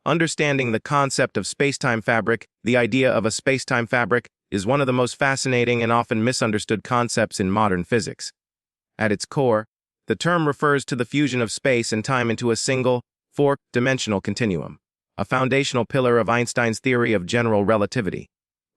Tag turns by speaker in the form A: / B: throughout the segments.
A: Understanding the concept of spacetime fabric, the idea of a spacetime fabric, is one of the most fascinating and often misunderstood concepts in modern physics. At its core, the term refers to the fusion of space and time into a single, four-dimensional continuum, a foundational pillar of Einstein's theory of general relativity.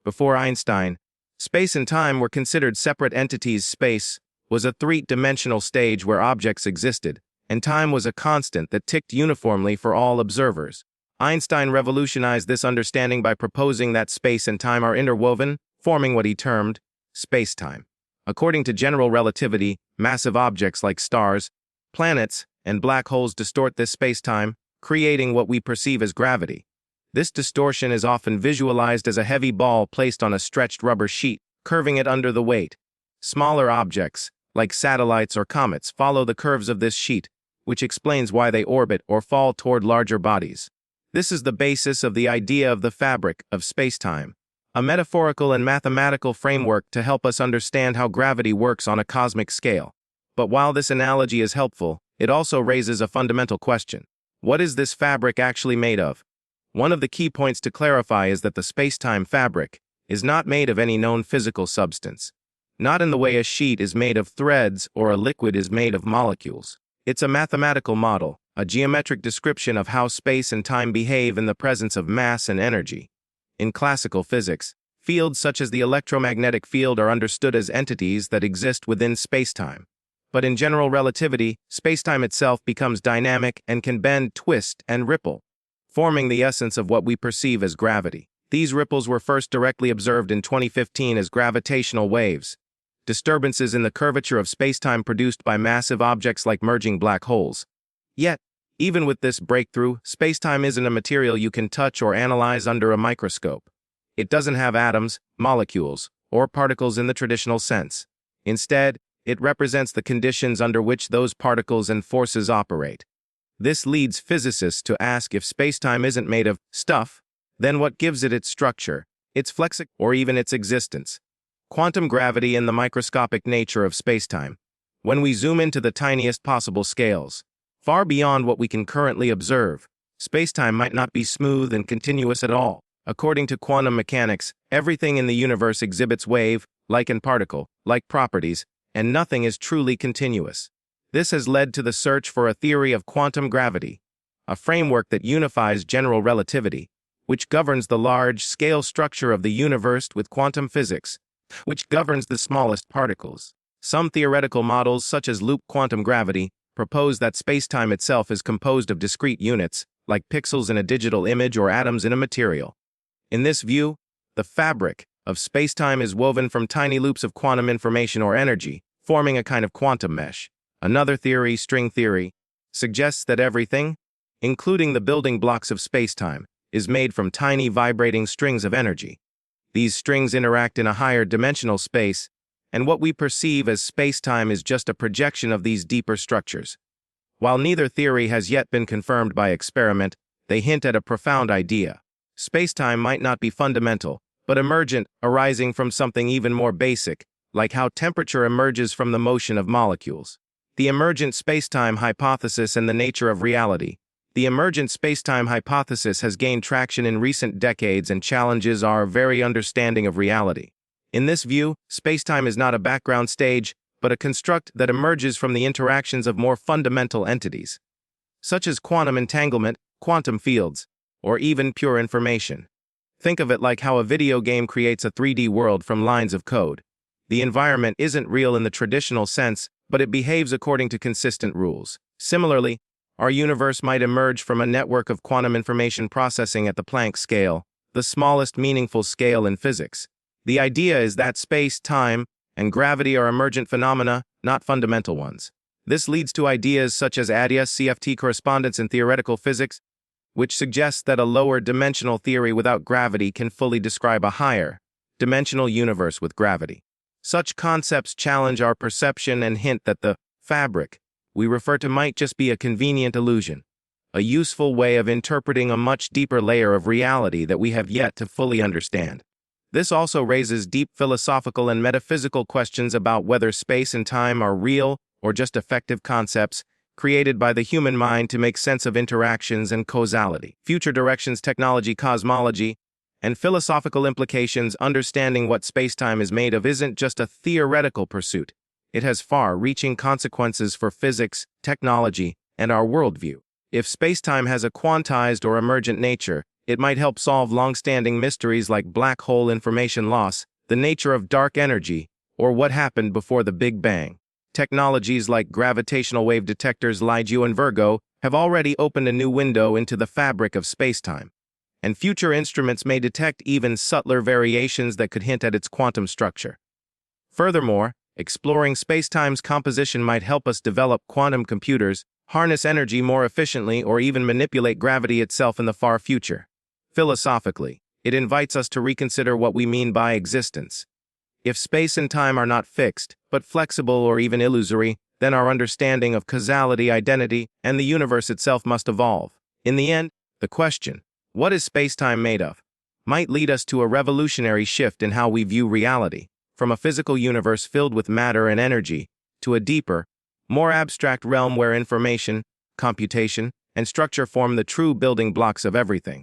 A: Before Einstein, space and time were considered separate entities. Space was a three-dimensional stage where objects existed, and time was a constant that ticked uniformly for all observers. Einstein revolutionized this understanding by proposing that space and time are interwoven, forming what he termed spacetime. According to general relativity, massive objects like stars, planets, and black holes distort this spacetime, creating what we perceive as gravity. This distortion is often visualized as a heavy ball placed on a stretched rubber sheet, curving it under the weight. Smaller objects, like satellites or comets, follow the curves of this sheet, which explains why they orbit or fall toward larger bodies. This is the basis of the idea of the fabric of spacetime, a metaphorical and mathematical framework to help us understand how gravity works on a cosmic scale. But while this analogy is helpful, it also raises a fundamental question. What is this fabric actually made of? One of the key points to clarify is that the spacetime fabric is not made of any known physical substance. Not in the way a sheet is made of threads or a liquid is made of molecules. It's a mathematical model, a geometric description of how space and time behave in the presence of mass and energy. In classical physics, fields such as the electromagnetic field are understood as entities that exist within spacetime. But in general relativity, spacetime itself becomes dynamic and can bend, twist, and ripple, forming the essence of what we perceive as gravity. These ripples were first directly observed in 2015 as gravitational waves, disturbances in the curvature of spacetime produced by massive objects like merging black holes. Yet, even with this breakthrough, spacetime isn't a material you can touch or analyze under a microscope. It doesn't have atoms, molecules, or particles in the traditional sense. Instead, it represents the conditions under which those particles and forces operate. This leads physicists to ask, if spacetime isn't made of stuff, then what gives it its structure, its flexibility, or even its existence? Quantum gravity and the microscopic nature of spacetime. When we zoom into the tiniest possible scales, far beyond what we can currently observe, spacetime might not be smooth and continuous at all. According to quantum mechanics, everything in the universe exhibits wave-like and particle-like properties, and nothing is truly continuous. This has led to the search for a theory of quantum gravity, a framework that unifies general relativity, which governs the large-scale structure of the universe, with quantum physics, which governs the smallest particles. Some theoretical models, such as loop quantum gravity, propose that spacetime itself is composed of discrete units, like pixels in a digital image or atoms in a material. In this view, the fabric of spacetime is woven from tiny loops of quantum information or energy, forming a kind of quantum mesh. Another theory, string theory, suggests that everything, including the building blocks of spacetime, is made from tiny vibrating strings of energy. These strings interact in a higher dimensional space, and what we perceive as spacetime is just a projection of these deeper structures. While neither theory has yet been confirmed by experiment, they hint at a profound idea. Spacetime might not be fundamental, but emergent, arising from something even more basic, like how temperature emerges from the motion of molecules. The emergent spacetime hypothesis and the nature of reality. The emergent spacetime hypothesis has gained traction in recent decades and challenges our very understanding of reality. In this view, spacetime is not a background stage, but a construct that emerges from the interactions of more fundamental entities, such as quantum entanglement, quantum fields, or even pure information. Think of it like how a video game creates a 3D world from lines of code. The environment isn't real in the traditional sense, but it behaves according to consistent rules. Similarly, our universe might emerge from a network of quantum information processing at the Planck scale, the smallest meaningful scale in physics. The idea is that space, time, and gravity are emergent phenomena, not fundamental ones. This leads to ideas such as ADS-CFT correspondence in theoretical physics, which suggests that a lower dimensional theory without gravity can fully describe a higher dimensional universe with gravity. Such concepts challenge our perception and hint that the fabric we refer to might just be a convenient illusion, a useful way of interpreting a much deeper layer of reality that we have yet to fully understand. This also raises deep philosophical and metaphysical questions about whether space and time are real or just effective concepts created by the human mind to make sense of interactions and causality. Future directions, technology, cosmology, and philosophical implications. Understanding what spacetime is made of isn't just a theoretical pursuit. It has far-reaching consequences for physics, technology, and our worldview. If spacetime has a quantized or emergent nature, it might help solve long-standing mysteries like black hole information loss, the nature of dark energy, or what happened before the Big Bang. Technologies like gravitational wave detectors LIGO and Virgo have already opened a new window into the fabric of spacetime, and future instruments may detect even subtler variations that could hint at its quantum structure. Furthermore, exploring spacetime's composition might help us develop quantum computers, harness energy more efficiently, or even manipulate gravity itself in the far future. Philosophically, it invites us to reconsider what we mean by existence. If space and time are not fixed, but flexible or even illusory, then our understanding of causality, identity, and the universe itself must evolve. In the end, the question, what is spacetime made of, might lead us to a revolutionary shift in how we view reality, from a physical universe filled with matter and energy, to a deeper, more abstract realm where information, computation, and structure form the true building blocks of everything.